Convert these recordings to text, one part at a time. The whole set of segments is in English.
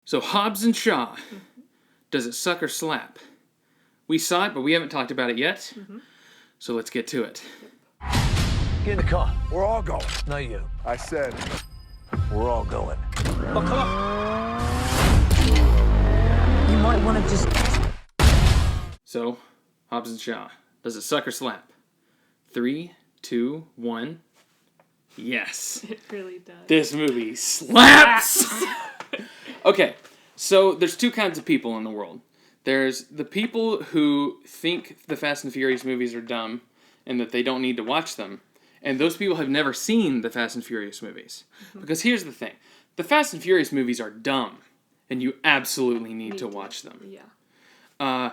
So Hobbs and Shaw, does it suck or slap? We saw it, but we haven't talked about it yet. So let's get to it. Get in the car. We're all going. Not you. I said, We're all going. Oh, come on. You might want to just... So, Hobbs and Shaw, does it suck or slap? 3, 2, 1. Yes. It really does. This movie slaps! Okay, so there's two kinds of people in the world. There's the people who think the Fast and Furious movies are dumb and that they don't need to watch them. And those people have never seen the Fast and Furious movies. Because here's the thing. The Fast and Furious movies are dumb. And you absolutely need to watch them. Yeah.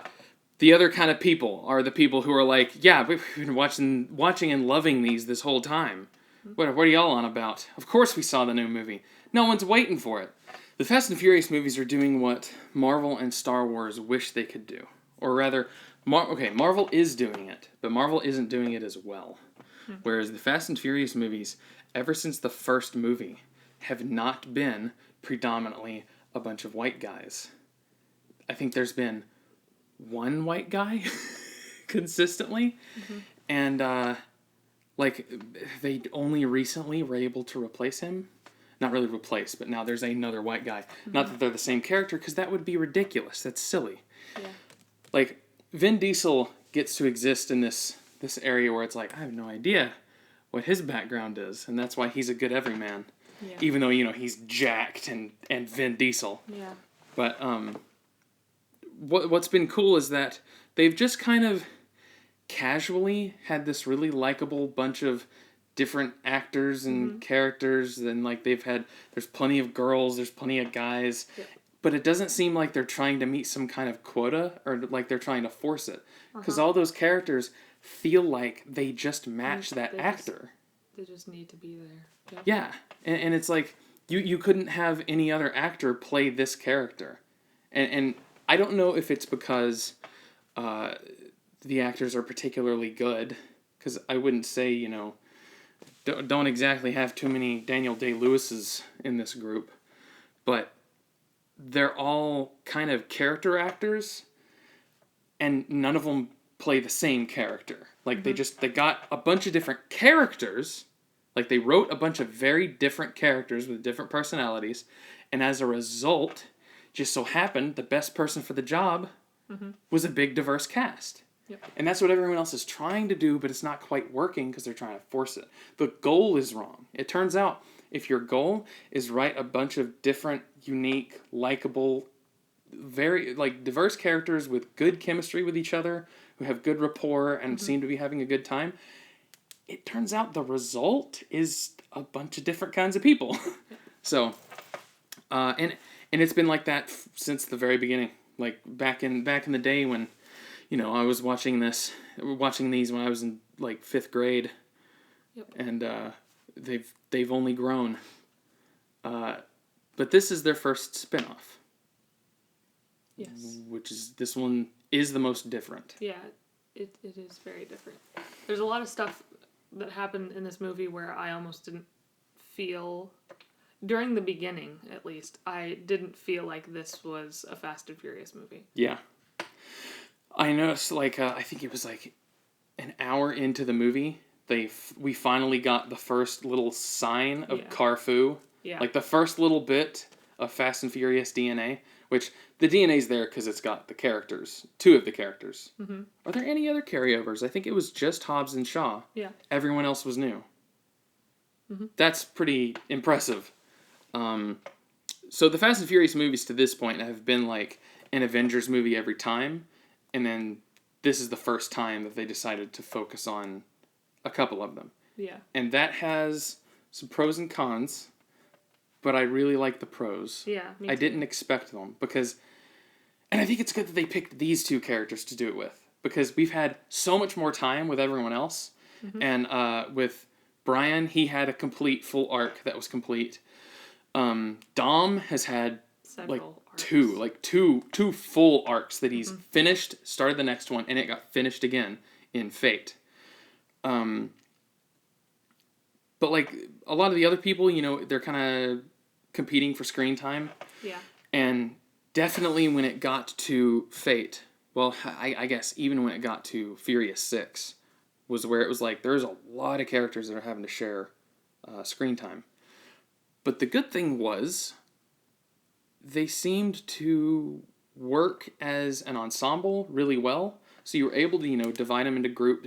The other kind of people are the people who are like, yeah, we've been watching and loving these this whole time. What are y'all on about? Of course we saw the new movie. No one's waiting for it. The Fast and Furious movies are doing what Marvel and Star Wars wish they could do. Or rather, Marvel is doing it, but Marvel isn't doing it as well. Whereas the Fast and Furious movies, ever since the first movie, have not been predominantly a bunch of white guys. I think there's been one white guy consistently. And, they only recently were able to replace him. Not really replace, but now there's another white guy. Not that they're the same character, because that would be ridiculous. That's silly. Yeah. Like, Vin Diesel gets to exist in this area where it's like, I have no idea what his background is, and that's why he's a good everyman. Yeah. Even though, he's jacked and Vin Diesel. Yeah. But what's been cool is that they've just kind of casually had this really likable bunch of different actors and characters, and there's plenty of girls, there's plenty of guys, but it doesn't seem like they're trying to meet some kind of quota or like they're trying to force it, because all those characters feel like they just match that actor. They just need to be there. Yeah, and it's like you couldn't have any other actor play this character, and I don't know if it's because the actors are particularly good, because I wouldn't say don't exactly have too many Daniel Day-Lewis's in this group, but they're all kind of character actors, and none of them play the same character. Like, they got a bunch of different characters, like they wrote a bunch of very different characters with different personalities, and as a result, just so happened the best person for the job was a big diverse cast. Yep. And that's what everyone else is trying to do, but it's not quite working because they're trying to force it. The goal is wrong. It turns out if your goal is write a bunch of different, unique, likable, very diverse characters with good chemistry with each other, who have good rapport and seem to be having a good time, it turns out the result is a bunch of different kinds of people. So, and it's been like that since the very beginning. Like back in the day when, I was watching these when I was in 5th grade, and they've only grown. But this is their first spinoff. Yes. Which is, this one is the most different. Yeah, it is very different. There's a lot of stuff that happened in this movie where I almost didn't feel, during the beginning at least, I didn't feel like this was a Fast and Furious movie. Yeah. I noticed, I think it was an hour into the movie, we finally got the first little sign of Carfu. Yeah. Like the first little bit of Fast and Furious DNA, which the DNA's there because it's got the characters, 2 of the characters. Are there any other carryovers? I think it was just Hobbs and Shaw. Yeah. Everyone else was new. That's pretty impressive. So the Fast and Furious movies to this point have been like an Avengers movie every time. And then this is the first time that they decided to focus on a couple of them. Yeah. And that has some pros and cons, but I really like the pros. Yeah, me I too. didn't expect them and I think it's good that they picked these 2 characters to do it with, because we've had so much more time with everyone else. And with Brian, he had a complete full arc that was complete. Dom has had Several arcs. two full arcs that he's finished, started the next one, and it got finished again in Fate. But a lot of the other people, they're kind of competing for screen time. Yeah. And definitely when it got to Fate, well, I guess even when it got to Furious 6, was where it was like, there's a lot of characters that are having to share screen time. But the good thing was, they seemed to work as an ensemble really well. So you were able to, divide them into group,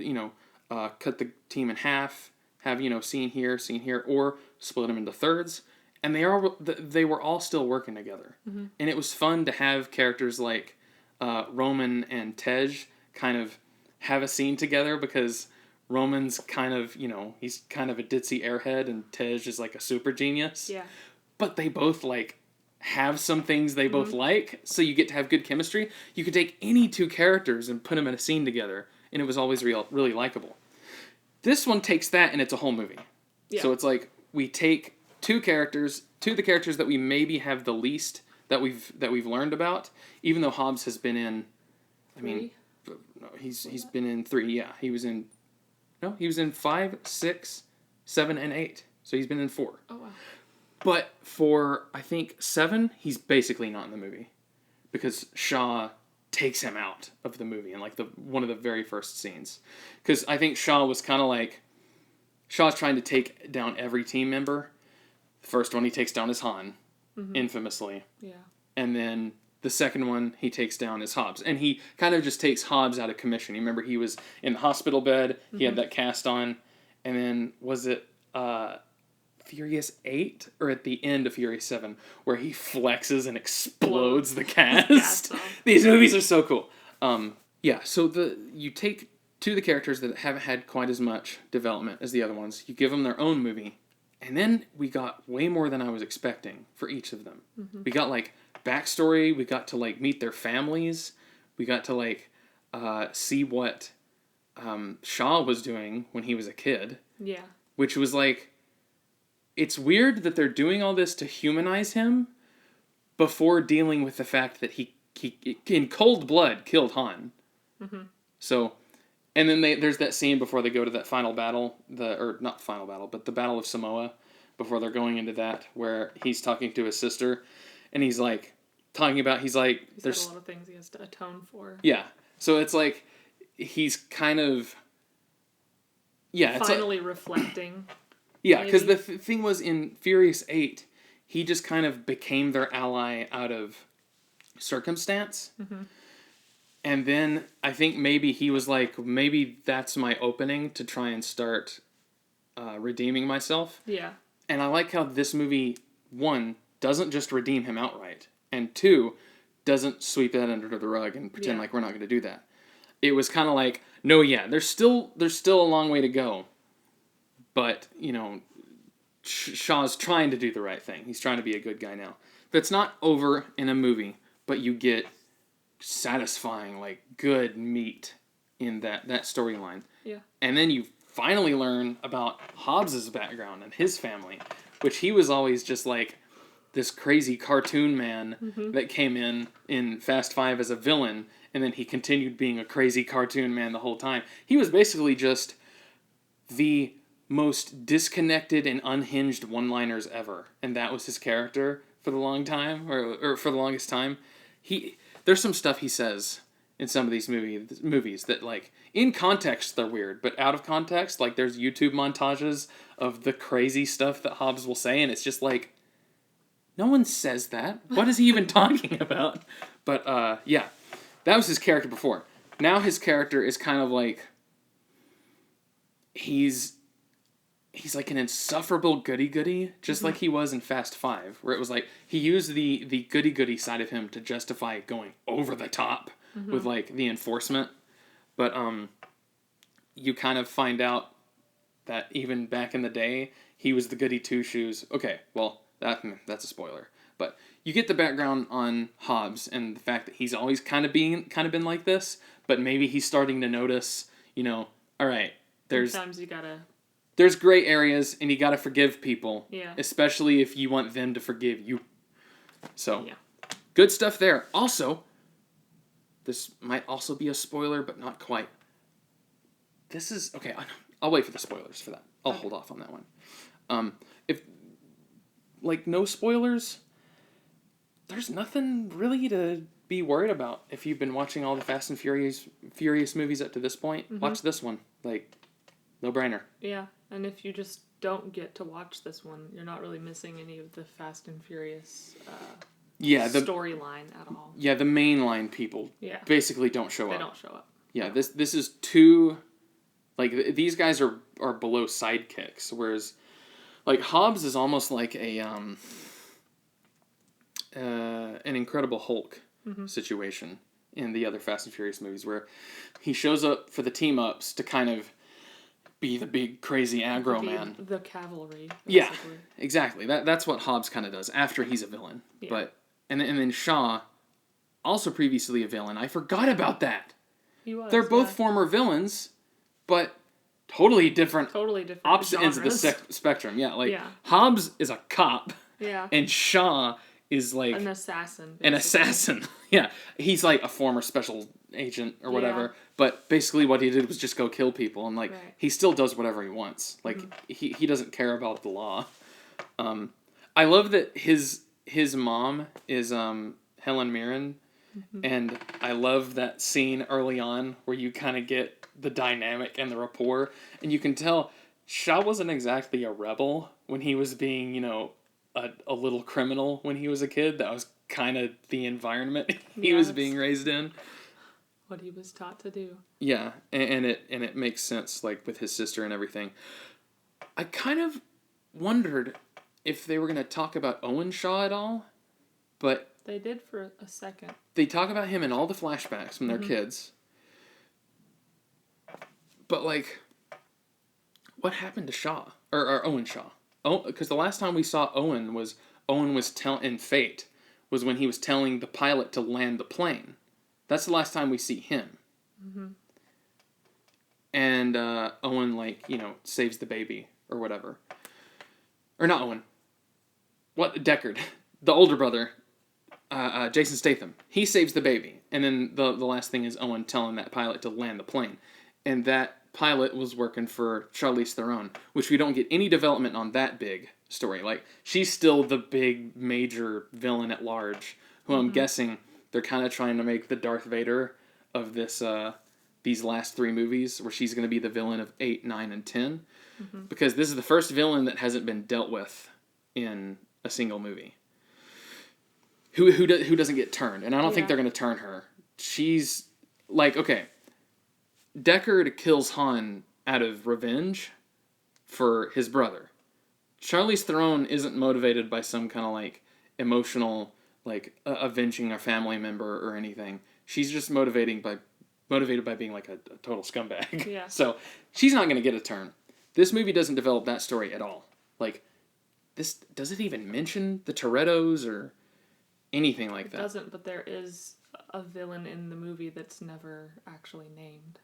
cut the team in half, have, scene here, or split them into thirds. And they were all still working together. Mm-hmm. And it was fun to have characters like Roman and Tej kind of have a scene together, because Roman's kind of, he's kind of a ditzy airhead, and Tej is like a super genius. Yeah. But they both, have some things they both like, so you get to have good chemistry. You could take any two characters and put them in a scene together, and it was always really likable. This one takes that, and it's a whole movie. Yeah. So it's like, we take two of the characters that we maybe have the least that we've learned about, even though Hobbs has been in, no, he's been in 3. Yeah, he was in 5, 6, 7, and 8. So he's been in 4. Oh wow. But for, I think, 7, he's basically not in the movie, because Shaw takes him out of the movie in one of the very first scenes. Because I think Shaw was kind of like, Shaw's trying to take down every team member. The first one he takes down is Han, infamously. Yeah. And then the second one he takes down is Hobbs. And he kind of just takes Hobbs out of commission. You remember he was in the hospital bed, he had that cast on, and then was it Furious 8 or at the end of Furious 7 where he flexes and explodes the cast? These movies are so cool. So you take two of the characters that haven't had quite as much development as the other ones, you give them their own movie, and then we got way more than I was expecting for each of them. Mm-hmm. We got backstory, we got to meet their families, we got to see what Shaw was doing when he was a kid. Yeah. Which was it's weird that they're doing all this to humanize him before dealing with the fact that he in cold blood killed Han. Mm-hmm. So, and then there's that scene before they go to that final battle, not final battle, but the Battle of Samoa, before they're going into that, where he's talking to his sister, and he's talking about, there's a lot of things he has to atone for. Yeah. So it's he's kind of, yeah. Finally reflecting. Yeah, because the thing was, in Furious 8, he just kind of became their ally out of circumstance. Mm-hmm. And then I think maybe he was maybe that's my opening to try and start redeeming myself. Yeah. And I like how this movie, 1, doesn't just redeem him outright, and 2, doesn't sweep that under the rug and pretend we're not going to do that. It was kind of no, yeah, there's still a long way to go. But, Shaw's trying to do the right thing. He's trying to be a good guy now. But it's not over in a movie, but you get satisfying, good meat in that storyline. Yeah. And then you finally learn about Hobbs' background and his family, which he was always just this crazy cartoon man that came in Fast 5 as a villain, and then he continued being a crazy cartoon man the whole time. He was basically just the most disconnected and unhinged one-liners ever, and that was his character for the long time, or for the longest time. There's some stuff he says in some of these movies that in context they're weird, but out of context, there's YouTube montages of the crazy stuff that Hobbs will say, and it's just no one says that. What is he even talking about? But yeah, that was his character before. Now his character is kind of he's an insufferable goody-goody, just like he was in Fast 5, where it was he used the goody-goody side of him to justify going over the top with the enforcement. But you kind of find out that even back in the day, he was the goody two-shoes. Okay, well, that's a spoiler. But you get the background on Hobbs and the fact that he's always kind of been like this, but maybe he's starting to notice, all right, sometimes you gotta... There's gray areas, and you gotta forgive people. Yeah. Especially if you want them to forgive you. So, good stuff there. Also, this might also be a spoiler, but not quite. This is... Okay, I'll wait for the spoilers for that. I'll hold off on that one. If... no spoilers, there's nothing really to be worried about if you've been watching all the Fast and Furious movies up to this point. Watch this one. Like, no brainer. Yeah, and if you just don't get to watch this one, you're not really missing any of the Fast and Furious the storyline at all. Yeah, the mainline people basically don't show up. They don't show up. Yeah, this is too, like, these guys are below sidekicks, whereas, like, Hobbs is almost like a an Incredible Hulk situation in the other Fast and Furious movies, where he shows up for the team ups to kind of be the big crazy aggro man. The cavalry. Basically. Yeah, exactly. That's what Hobbs kind of does after he's a villain. Yeah. But and then Shaw, also previously a villain. I forgot about that. He was. They're both former villains, but totally different opposite genres. ends of the spectrum. Yeah, like Hobbs is a cop. Yeah. And Shaw is like an assassin. Basically. An assassin. Yeah. He's like a former special agent or whatever. But basically what he did was just go kill people, and like he still does whatever he wants. Like he doesn't care about the law. I love that his mom is Helen Mirren. And I love that scene early on where you kind of get the dynamic and the rapport, and you can tell Shaw wasn't exactly a rebel when he was being, you know, a little criminal when he was a kid. That was kind of the environment he was being raised in. What he was taught to do. Yeah, and it makes sense, like, with his sister and everything. I kind of wondered if they were going to talk about Owen Shaw at all, but they did for a second. They talk about him in all the flashbacks when they're kids. But, like, what happened to Shaw? Or Owen Shaw? Oh, because the last time we saw Owen was in Fate, was when he was telling the pilot to land the plane. That's the last time we see him. And Owen, like, you know, saves the baby or whatever. Or not Owen. What? Deckard. The older brother. Jason Statham. He saves the baby. And then the last thing is Owen telling that pilot to land the plane. And that pilot was working for Charlize Theron, which we don't get any development on that big story. Like, she's still the big major villain at large, who I'm guessing they're kind of trying to make the Darth Vader of these last 3 movies, where she's going to be the villain of 8, 9, and 10. Because this is the first villain that hasn't been dealt with in a single movie. Who doesn't get turned, and I don't think they're going to turn her. She's, like, okay, Deckard kills Han out of revenge for his brother. Charlize Theron isn't motivated by some kind of, like, emotional, like, avenging a family member or anything. She's just motivated by being, like, a total scumbag. Yeah. So she's not going to get a turn. This movie doesn't develop that story at all. Like, does it even mention the Torettos or anything like that? It doesn't, but there is a villain in the movie that's never actually named.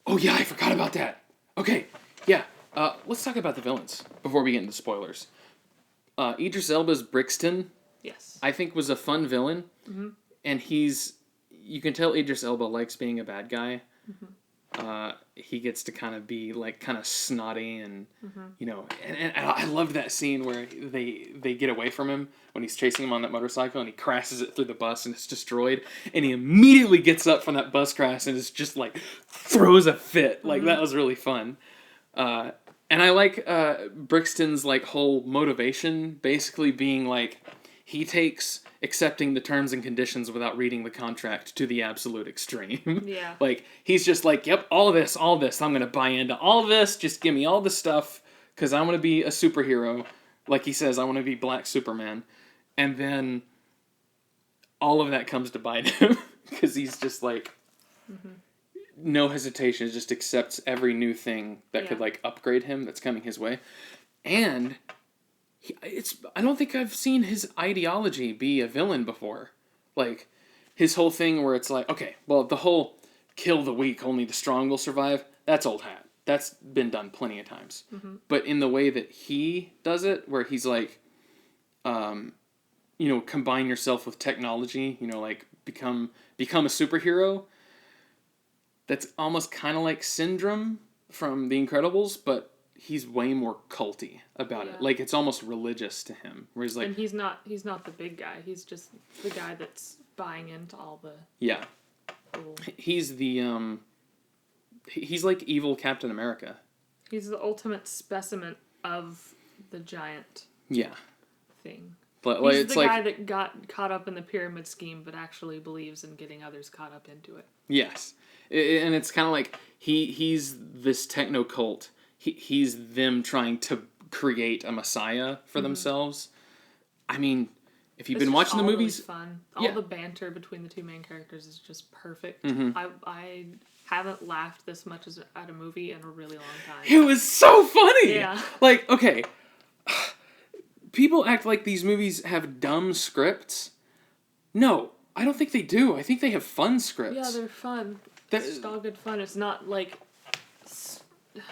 Oh, yeah, I forgot about that. Okay, yeah. Let's talk about the villains before we get into spoilers. Idris Elba's Brixton, yes, I think was a fun villain. And you can tell Idris Elba likes being a bad guy. He gets to kind of be, like, kind of snotty and, you know, and I love that scene where they get away from him when he's chasing him on that motorcycle, and he crashes it through the bus and it's destroyed, and he immediately gets up from that bus crash and is just, like, throws a fit. Like, that was really fun. And I like Brixton's, like, whole motivation basically being, like, he takes accepting the terms and conditions without reading the contract to the absolute extreme. Yeah. Like, he's just like, yep, all this, I'm going to buy into all this, just give me all the stuff, because I want to be a superhero. Like he says, I want to be Black Superman. And then all of that comes to bite him, because he's just like, no hesitation, just accepts every new thing that could, like, upgrade him that's coming his way. And I don't think I've seen his ideology be a villain before. Like, his whole thing where it's like, okay, well, the whole kill the weak, only the strong will survive, that's old hat. That's been done plenty of times. But in the way that he does it, where he's like, you know, combine yourself with technology, you know, like, become a superhero, that's almost kind of like Syndrome from The Incredibles, but he's way more culty about it. Like, it's almost religious to him. Where he's like... And he's not the big guy. He's just the guy that's buying into all the... Yeah. He's the, he's like evil Captain America. He's the ultimate specimen of the giant thing. But, he's it's the like, guy that got caught up in the pyramid scheme, but actually believes in getting others caught up into it. Yes. And it's kind of like, he's this techno cult. He's them trying to create a messiah for themselves. I mean, if you've been watching the movies... Really fun. All the banter between the two main characters is just perfect. I haven't laughed this much at a movie in a really long time. It was so funny! Yeah. Like, okay... People act like these movies have dumb scripts. No, I don't think they do. I think they have fun scripts. Yeah, they're fun. It's just all good fun. It's not like...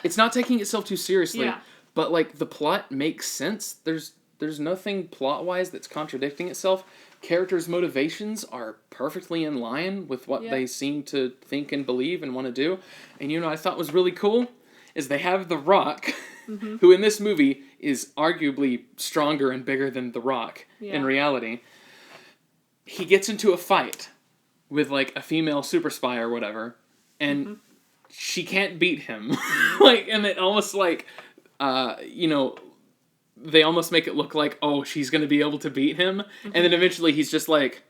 It's not taking itself too seriously. Yeah. But, like, the plot makes sense. There's nothing plot-wise that's contradicting itself. Characters' motivations are perfectly in line with what they seem to think and believe and want to do. And, you know, I thought was really cool is they have The Rock... who in this movie is arguably stronger and bigger than The Rock in reality. He gets into a fight with, like, a female super spy or whatever, and she can't beat him. Like, and it almost, like, you know, they almost make it look like, oh, she's gonna be able to beat him, and then eventually he's just like,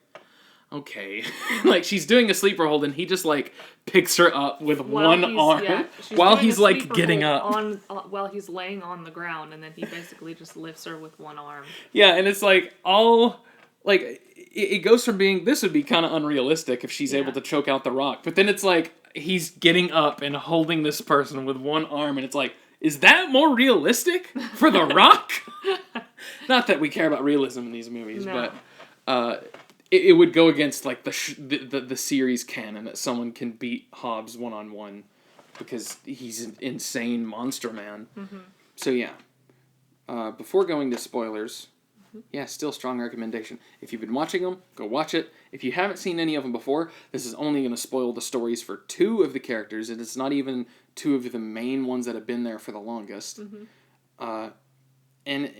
okay. Like, she's doing a sleeper hold, and he just, like, picks her up with one arm while he's, like, getting up. While he's laying on the ground, and then he basically just lifts her with one arm. Yeah, and it's, like, all... Like, it goes from being... This would be kind of unrealistic if she's able to choke out The Rock. But then it's, like, he's getting up and holding this person with one arm, and it's like, is that more realistic for The Rock? Not that we care about realism in these movies, but... It would go against, like, the series canon that someone can beat Hobbs one-on-one because he's an insane monster man. So, yeah. Before going to spoilers, still strong recommendation. If you've been watching them, go watch it. If you haven't seen any of them before, this is only going to spoil the stories for 2 of the characters, and it's not even 2 of the main ones that have been there for the longest. And,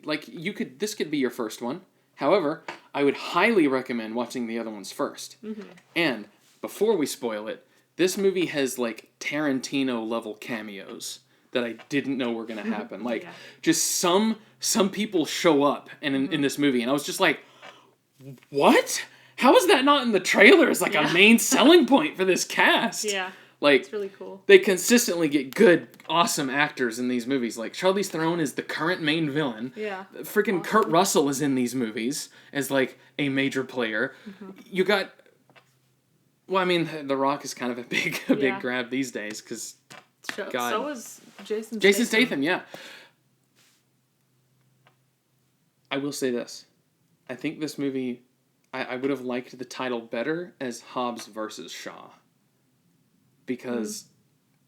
like, this could be your first one. However, I would highly recommend watching the other ones first. And, before we spoil it, this movie has, like, Tarantino-level cameos that I didn't know were going to happen. Like, just some people show up in this movie, and I was just like, what? How is that not in the trailer as, like, a main selling point for this cast? Yeah. Like, it's really cool. They consistently get good, awesome actors in these movies. Like, Charlize Theron is the current main villain. Yeah. Freaking awesome. Kurt Russell is in these movies as, like, a major player. You got... Well, I mean, The Rock is kind of a big grab these days, because... So is Jason Statham. Jason Statham, yeah. I will say this. I think this movie... I would have liked the title better as Hobbs versus Shaw. Because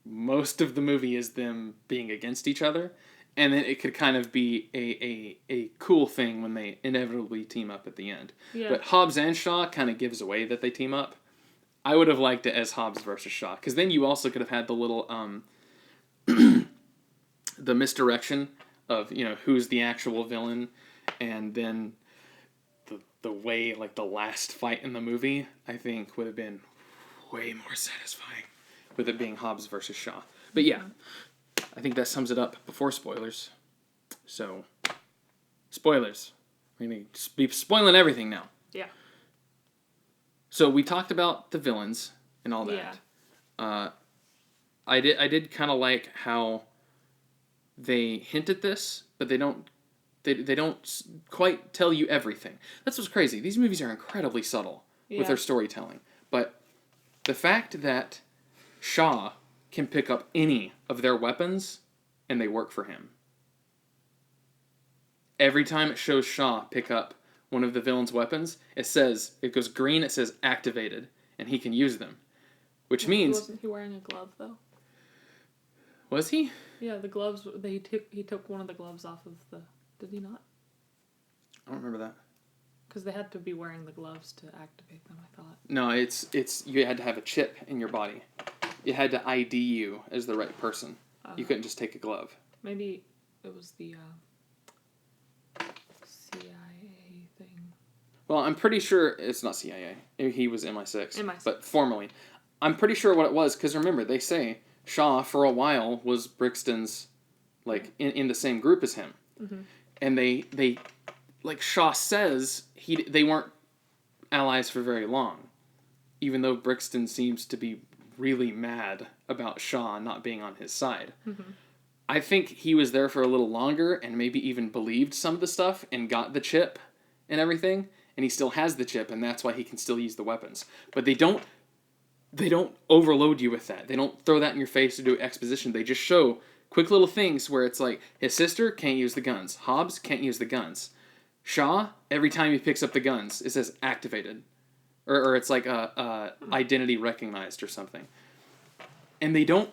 most of the movie is them being against each other, and then it could kind of be a cool thing when they inevitably team up at the end. Yeah. But Hobbs and Shaw kind of gives away that they team up. I would have liked it as Hobbs versus Shaw, because then you also could have had the little the misdirection of, you know, who's the actual villain, and then the way, like, the last fight in the movie, I think would have been way more satisfying. With it being Hobbs versus Shaw. But yeah, I think that sums it up before spoilers. So, spoilers. We're going to be spoiling everything now. Yeah. So, we talked about the villains and all that. Yeah. I did kind of like how they hint at this, but they don't quite tell you everything. That's what's crazy. These movies are incredibly subtle with their storytelling. But the fact that Shaw can pick up any of their weapons, and they work for him. Every time it shows Shaw pick up one of the villain's weapons, it goes green, it says activated, and he can use them. Which means... Wasn't he wearing a glove, though? Was he? Yeah, the gloves, he took one of the gloves off of the... Did he not? I don't remember that. Because they had to be wearing the gloves to activate them, I thought. No, it's you had to have a chip in your body. It had to ID you as the right person. You couldn't just take a glove. Maybe it was the CIA thing. Well, I'm pretty sure it's not CIA. He was MI6. MI6. But formally. I'm pretty sure what it was, because remember, they say Shaw, for a while, was Brixton's, like, in the same group as him. Mm-hmm. And they like Shaw says, they weren't allies for very long. Even though Brixton seems to be really mad about Shaw not being on his side. Mm-hmm. I think he was there for a little longer and maybe even believed some of the stuff and got the chip and everything. And he still has the chip, and that's why he can still use the weapons. But they don't overload you with that. They don't throw that in your face to do exposition. They just show quick little things where it's like, his sister can't use the guns. Hobbs can't use the guns. Shaw, every time he picks up the guns, it says activated. Or it's like identity recognized or something. And they don't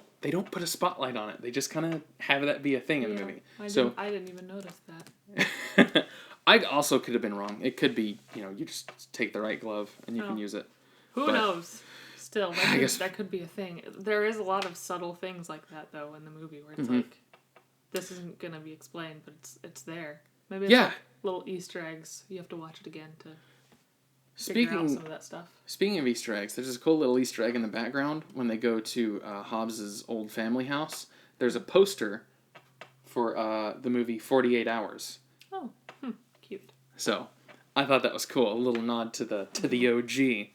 put a spotlight on it. They just kind of have that be a thing in the movie. I didn't even notice that. I also could have been wrong. It could be, you just take the right glove and you can use it. Who knows? Still, that could be a thing. There is a lot of subtle things like that, though, in the movie where it's like, this isn't going to be explained, but it's there. Maybe it's like little Easter eggs. You have to watch it again to figure out some of that stuff. Speaking of Easter eggs, there's this cool little Easter egg in the background when they go to Hobbs's old family house. There's a poster for the movie 48 Hours. Oh, cute. So, I thought that was cool. A little nod to the OG.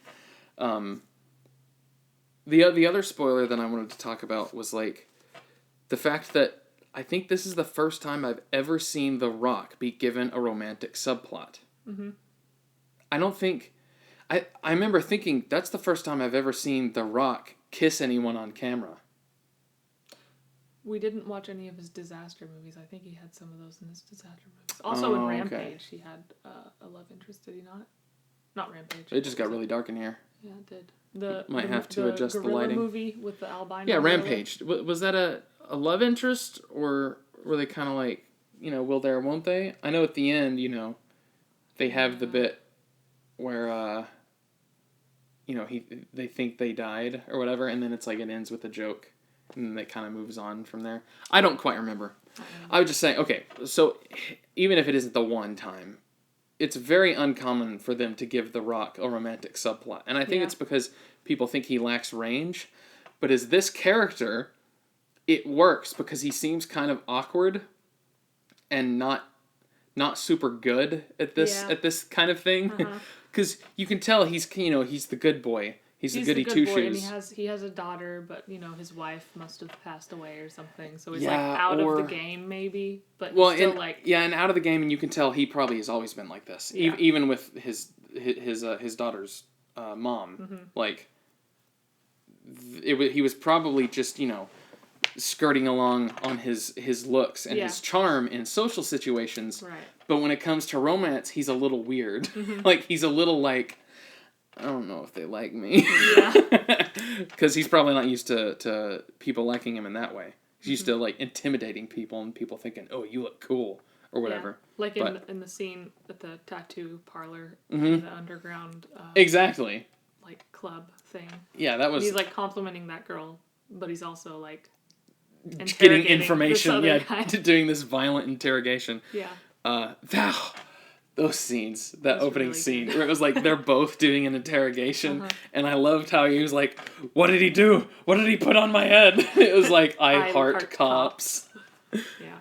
The other spoiler that I wanted to talk about was like the fact that I think this is the first time I've ever seen The Rock be given a romantic subplot. Mm-hmm. I don't think... I remember thinking that's the first time I've ever seen The Rock kiss anyone on camera. We didn't watch any of his disaster movies. I think he had some of those in his disaster movies. Also in Rampage, he had a love interest, did he not? Not Rampage. It just got really dark in here. Yeah, it did. Might have to adjust the lighting. Movie with the albino. Yeah, Rampage. Was that a love interest, or were they kind of like, will there, won't they? I know at the end, they have the bit where, they think they died or whatever, and then it's like it ends with a joke, and then it kind of moves on from there. I don't quite remember. I was just saying, okay, so even if it isn't the one time, it's very uncommon for them to give The Rock a romantic subplot. And I think it's because people think he lacks range. But as this character, it works because he seems kind of awkward and not super good at this kind of thing. Because you can tell he's the good boy. He's the goody two shoes. And he has a daughter, but his wife must have passed away or something. So he's out of the game maybe, but he's still and out of the game, and you can tell he probably has always been like this. Yeah. Even with his daughter's mom, he was probably just skirting along on his looks and his charm in social situations. Right. But when it comes to romance, he's a little weird. Mm-hmm. He's a little I don't know if they like me. Yeah. Because he's probably not used to people liking him in that way. He's used to intimidating people and people thinking, "Oh, you look cool," or whatever. Yeah. In the scene at the tattoo parlor, the underground. Exactly. Club thing. Yeah, that was. He's complimenting that girl, but he's also getting information. Doing this violent interrogation. Yeah. Those scenes, that opening really scene, where it was they're both doing an interrogation, and I loved how he was like, "What did he do? What did he put on my head?" It was I heart cops. Yeah.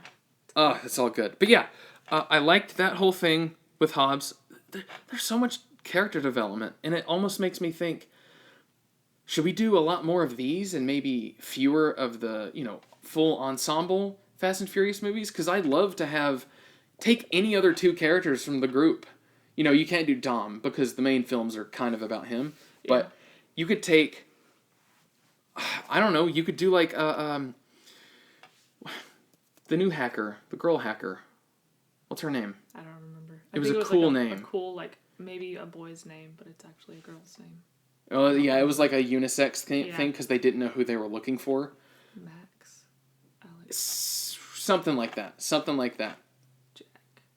Oh, it's all good. But yeah, I liked that whole thing with Hobbs. There's so much character development, and it almost makes me think, should we do a lot more of these and maybe fewer of the, full ensemble Fast and Furious movies? Because I'd love to take any other two characters from the group. You can't do Dom because the main films are kind of about him. Yeah. But you could take, I don't know, you could do the new hacker, the girl hacker. What's her name? I don't remember. It was a cool name. A cool, maybe a boy's name, but it's actually a girl's name. Oh, yeah, it was a unisex thing because they didn't know who they were looking for. Max. Alex. Something like that.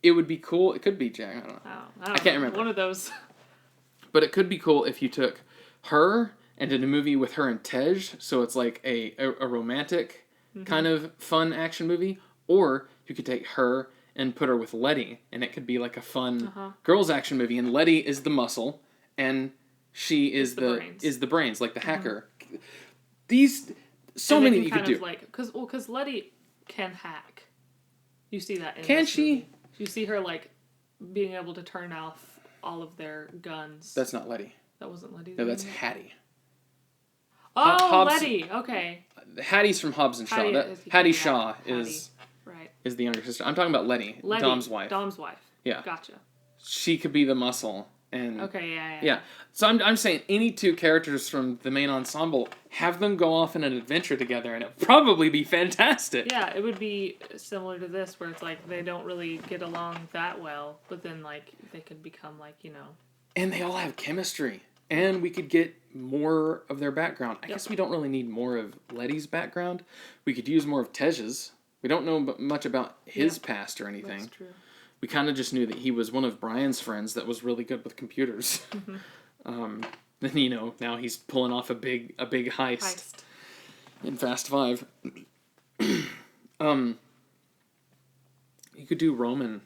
It would be cool. It could be Jack. I don't know. I can't remember. One of those. But it could be cool if you took her and did a movie with her and Tej. So it's a romantic kind of fun action movie, or you could take her and put her with Letty, and it could be like a fun girls action movie. And Letty is the muscle, and she is the brains, like the hacker. These many that you could do. Because Letty can hack. You see that in Can this she? movie. You see her like being able to turn off all of their guns. That's not Letty. That wasn't Letty. No, that's Hattie. Oh, Hobbs, Letty. Okay. Hattie's from Hobbs and Shaw. Hattie Shaw is the younger sister. I'm talking about Letty, Dom's wife. Dom's wife. Yeah. Gotcha. She could be the muscle. And okay, yeah. Yeah. So I'm saying any two characters from the main ensemble, have them go off on an adventure together, and it'd probably be fantastic. Yeah, it would be similar to this, where it's like they don't really get along that well, but then like they could become like, you know. And they all have chemistry. And we could get more of their background. I guess we don't really need more of Letty's background. We could use more of Tej's. We don't know much about his past or anything. That's true. We kind of just knew that he was one of Brian's friends that was really good with computers. Then, you know, now he's pulling off a big heist. In Fast 5. You could do Roman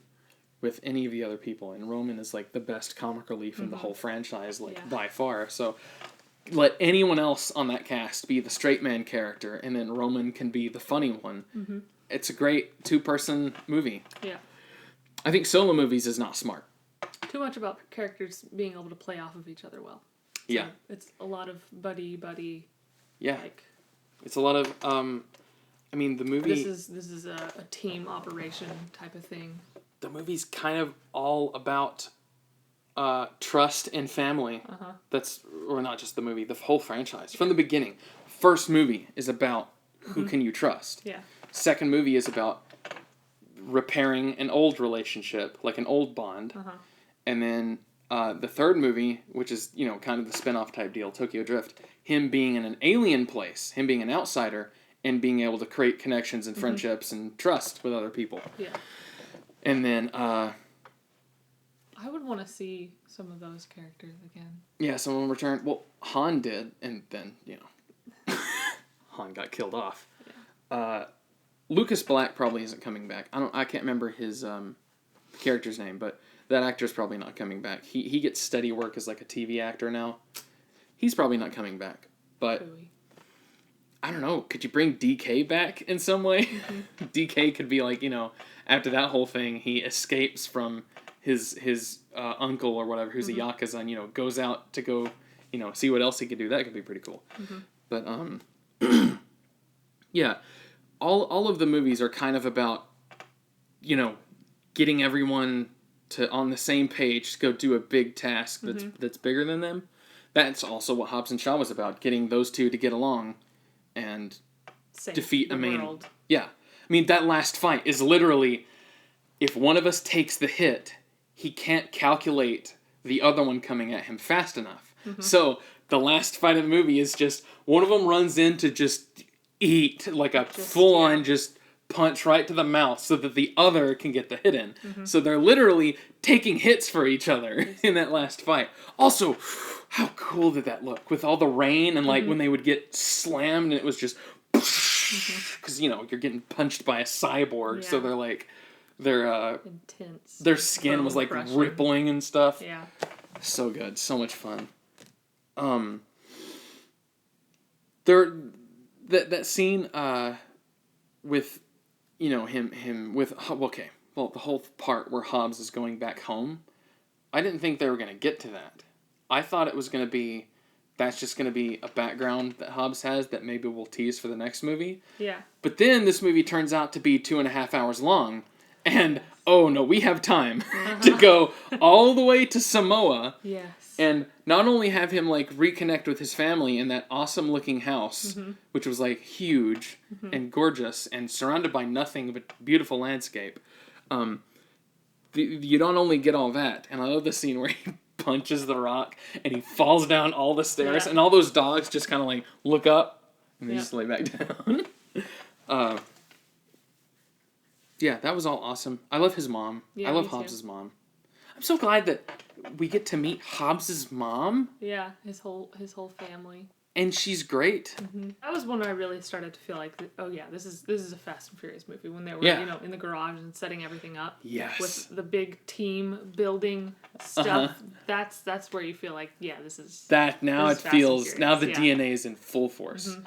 with any of the other people, and Roman is like the best comic relief in the whole franchise, by far. So let anyone else on that cast be the straight man character, and then Roman can be the funny one. It's a great 2-person movie. Yeah. I think solo movies is not smart. Too much about characters being able to play off of each other well. So yeah. It's a lot of buddy. Yeah. Like, it's a lot of, I mean, the movie... This is a team operation type of thing. The movie's kind of all about trust and family. Or not just the movie, the whole franchise. From the beginning. First movie is about who can you trust. Yeah. Second movie is about repairing an old relationship, like an old bond. And then the third movie, which is, you know, kind of the spin-off type deal, Tokyo Drift, him being in an alien place, him being an outsider, and being able to create connections and friendships and trust with other people. Yeah. And then... I would want to see some of those characters again. Yeah, some of them returned. Well, Han did, and then, you know, Han got killed off. Yeah. Lucas Black probably isn't coming back. I can't remember his character's name, but that actor's probably not coming back. He gets steady work as like a TV actor now. He's probably not coming back. But I don't know. Could you bring DK back in some way? DK could be like, you know, after that whole thing, he escapes from his uncle or whatever, who's a Yakuza, and, you know, goes out to go, you know, see what else he could do. That could be pretty cool. But yeah. All of the movies are kind of about, you know, getting everyone to on the same page to go do a big task that's bigger than them. That's also what Hobbs and Shaw was about, getting those two to get along and defeat a main world. Yeah. I mean, that last fight is literally, if one of us takes the hit, he can't calculate the other one coming at him fast enough. So the last fight of the movie is just one of them runs in to just eat like a full-on just punch right to the mouth so that the other can get the hit in. So they're literally taking hits for each other in that last fight. Also, how cool did that look with all the rain and like when they would get slammed and it was just because you know you're getting punched by a cyborg, so they're like intense. Their skin was like rippling and stuff. Yeah, so good, so much fun. That scene with, you know, him with the whole part where Hobbs is going back home. I didn't think they were going to get to that. I thought it was going to be that's just going to be a background that Hobbs has that maybe we'll tease for the next movie. Yeah. But then this movie turns out to be 2.5 hours long, and oh no, we have time to go all the way to Samoa. Yes. And not only have him like reconnect with his family in that awesome looking house, which was like huge and gorgeous and surrounded by nothing but beautiful landscape. You don't only get all that, and I love the scene where he punches the rock and he falls down all the stairs, and all those dogs just kind of like look up and they just lay back down. Yeah, that was all awesome. I love his mom. Yeah, I love Hobbs' mom. I'm so glad that we get to meet Hobbs' mom. Yeah, his whole family. and she's great. That was when I really started to feel like, oh yeah, this is a Fast and Furious movie. When they were, Yeah. in the garage and setting everything up. Yes. With the big team building stuff. That's where you feel like, yeah, this is. That now this it is Fast and feels Furious, now the yeah. DNA is in full force,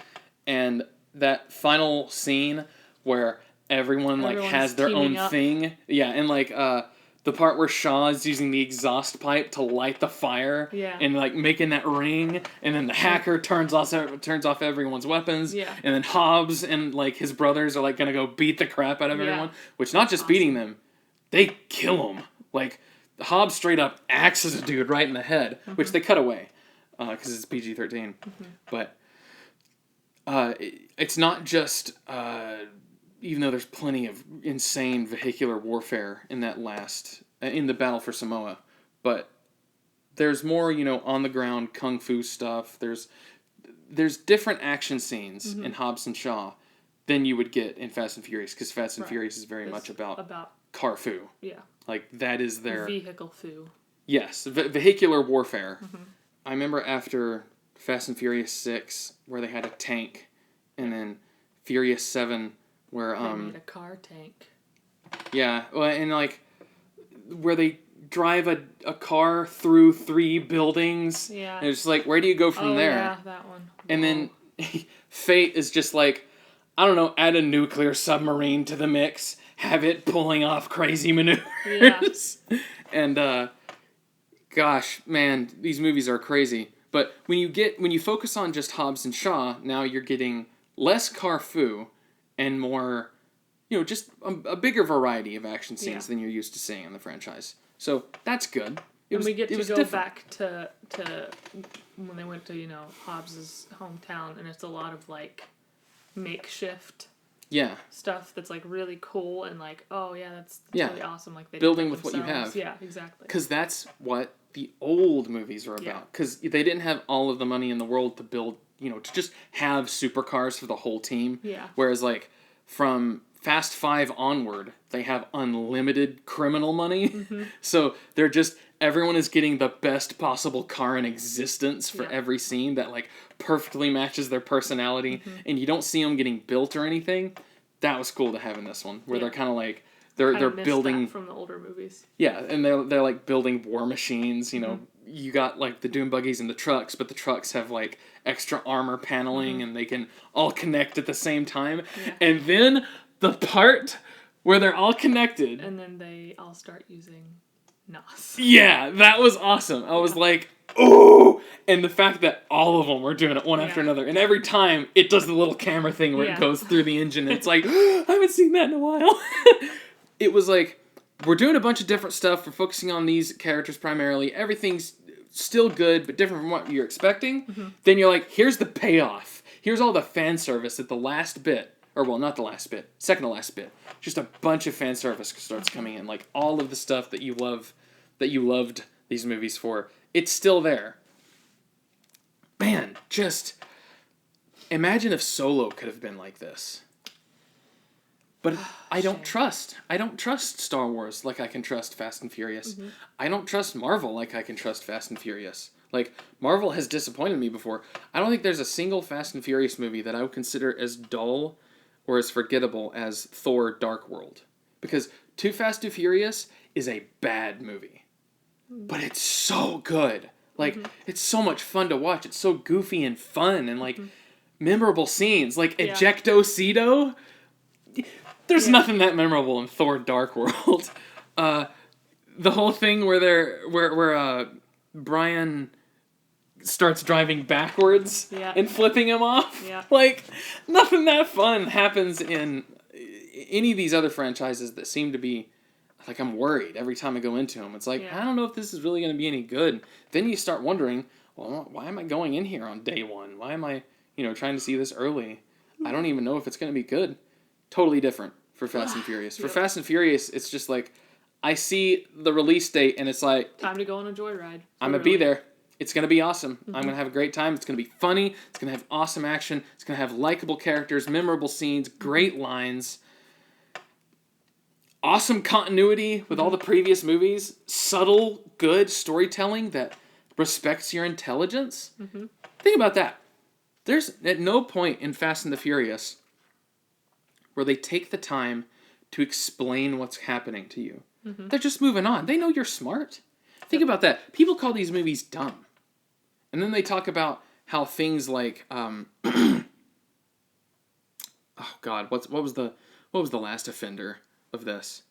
and that final scene where everyone like Everyone's has their own teaming up. thing, yeah, and like the part where Shaw is using the exhaust pipe to light the fire, Yeah. and like making that ring, and then the hacker turns off everyone's weapons, Yeah. and then Hobbs and like his brothers are like gonna go beat the crap out of Yeah. everyone, which not just beating them, they kill them. Like Hobbs straight up axes a dude right in the head, which they cut away because it's PG-13, but. It's not just, even though there's plenty of insane vehicular warfare in in the Battle for Samoa, but there's more, on the ground kung fu stuff. There's different action scenes in Hobbs and Shaw than you would get in Fast and Furious, because Fast and Furious is very much about car fu. Yeah. Like, that is their... Vehicle fu. Yes, vehicular warfare. I remember after Fast and Furious 6, where they had a tank, and then Furious 7, where They made a car tank. yeah, well, and like where they drive a car through 3 buildings. Yeah. And it's just like, where do you go from there? Yeah, that one. And then Fate is just like, I don't know, add a nuclear submarine to the mix, have it pulling off crazy maneuvers. Yeah. And gosh, man, these movies are crazy. But when you focus on just Hobbs and Shaw, now you're getting less car fu and more, just a bigger variety of action scenes than you're used to seeing in the franchise. So that's good. We get to go different. back to when they went to, Hobbs's hometown, and it's a lot of like makeshift stuff that's like really cool and like, oh yeah, that's really awesome. Like they building did with that what you themselves. have. Yeah, exactly. Because that's what the old movies are about. Because they didn't have all of the money in the world to build, to just have supercars for the whole team. Yeah. Whereas like from Fast 5 onward, they have unlimited criminal money. So they're just, everyone is getting the best possible car in existence for every scene that like perfectly matches their personality. And you don't see them getting built or anything. That was cool to have in this one, where they're kind of like, they're building that from the older movies. Yeah, and they're like building war machines. You got like the dune buggies and the trucks, but the trucks have like extra armor paneling, and they can all connect at the same time. Yeah. And then the part where they're all connected, And then they all start using NOS. yeah, that was awesome. I was like, oh, and the fact that all of them were doing it one after another, and every time it does the little camera thing where it goes through the engine, and it's like, I haven't seen that in a while. It was like, we're doing a bunch of different stuff. We're focusing on these characters primarily. Everything's still good, but different from what you're expecting. Then you're like, here's the payoff. Here's all the fan service at the last bit. Or, well, not the last bit. Second to last bit. Just a bunch of fan service starts coming in. Like, all of the stuff that you loved these movies for, it's still there. Man, just imagine if Solo could have been like this. But I don't trust Star Wars like I can trust Fast and Furious. I don't trust Marvel like I can trust Fast and Furious. Like, Marvel has disappointed me before. I don't think there's a single Fast and Furious movie that I would consider as dull or as forgettable as Thor: Dark World. Because Too Fast, Too Furious is a bad movie. But it's so good. Like, it's so much fun to watch. It's so goofy and fun and, like, memorable scenes. Like, Ejecto-Cedo. There's nothing that memorable in Thor: Dark World. The whole thing where Brian starts driving backwards and flipping him off. Yeah. Like, nothing that fun happens in any of these other franchises that seem to be, like, I'm worried every time I go into them. It's like, I don't know if this is really going to be any good. Then you start wondering, well, why am I going in here on day one? Why am I, trying to see this early? I don't even know if it's going to be good. Totally different for Fast and Furious. For Fast and Furious, it's just like, I see the release date and it's like, time to go on a joyride. I'm going to be there. It's going to be awesome. I'm going to have a great time. It's going to be funny. It's going to have awesome action. It's going to have likable characters, memorable scenes, great lines, awesome continuity with all the previous movies, subtle, good storytelling that respects your intelligence. Think about that. There's at no point in Fast and the Furious where they take the time to explain what's happening to you. Mm-hmm. They're just moving on. They know you're smart. Think about that. People call these movies dumb. And then they talk about how things like oh God, what was the last offender of this?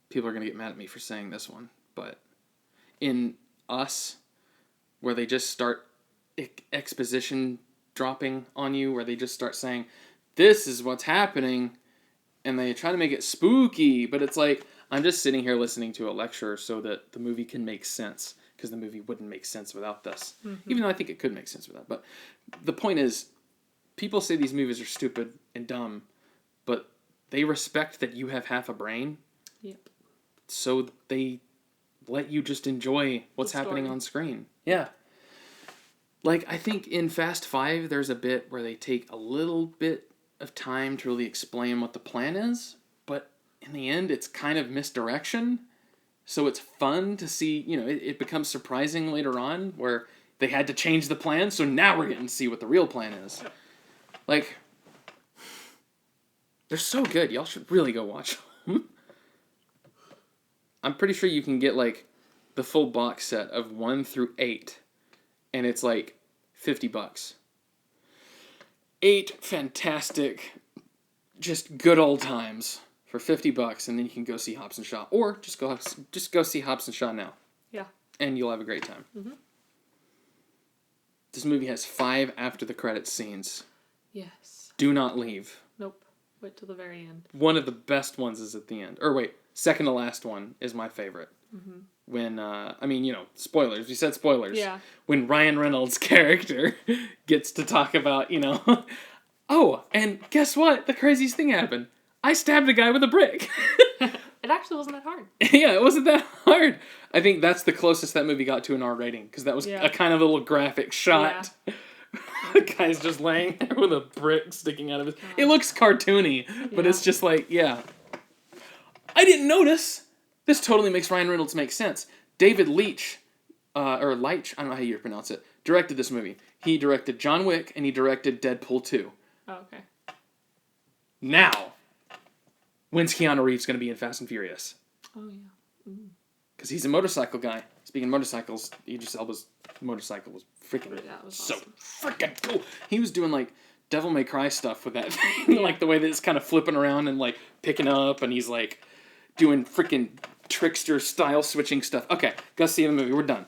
People are gonna get mad at me for saying this one, but in Us, where they just start exposition dropping on you, where they just start saying, "This is what's happening," and they try to make it spooky, but it's like, I'm just sitting here listening to a lecture so that the movie can make sense, because the movie wouldn't make sense without this. Mm-hmm. Even though I think it could make sense without. But the point is, people say these movies are stupid and dumb, but they respect that you have half a brain. Yep. So they let you just enjoy what's happening on screen. Yeah. Like, I think in Fast 5, there's a bit where they take a little bit of time to really explain what the plan is, but in the end, it's kind of misdirection. So it's fun to see, it becomes surprising later on where they had to change the plan, so now we're getting to see what the real plan is. Like, they're so good. Y'all should really go watch them. I'm pretty sure you can get, like, the full box set of 1 through 8, and it's, like, $50. 8 fantastic, just good old times for $50, and then you can go see Hobbs and Shaw, or just go see Hobbs and Shaw now. Yeah. And you'll have a great time. Mm-hmm. This movie has 5 after the credits scenes. Yes. Do not leave. Nope. Wait till the very end. One of the best ones is at the end. Or wait, second to last one is my favorite. Mm-hmm. When, spoilers. We said spoilers. Yeah. When Ryan Reynolds' character gets to talk about, oh, and guess what? The craziest thing happened. I stabbed a guy with a brick. It actually wasn't that hard. Yeah, it wasn't that hard. I think that's the closest that movie got to an R rating, because that was a kind of a little graphic shot. Yeah. The guy's just laying there with a brick sticking out of his... It looks cartoony, but it's just like, yeah. I didn't notice. This totally makes Ryan Reynolds make sense. David Leitch, or Leitch, I don't know how you pronounce it, directed this movie. He directed John Wick, and he directed Deadpool 2. Oh, okay. Now, when's Keanu Reeves going to be in Fast and Furious? Oh, yeah. Because he's a motorcycle guy. Speaking of motorcycles, Idris Elba's motorcycle was freaking so awesome. Freaking cool. He was doing, like, Devil May Cry stuff with that thing. Like, the way that it's kind of flipping around and, like, picking up, and he's, like, doing freaking trickster style switching stuff. Okay, go see the movie. We're done.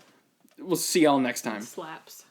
We'll see y'all next time. Slaps.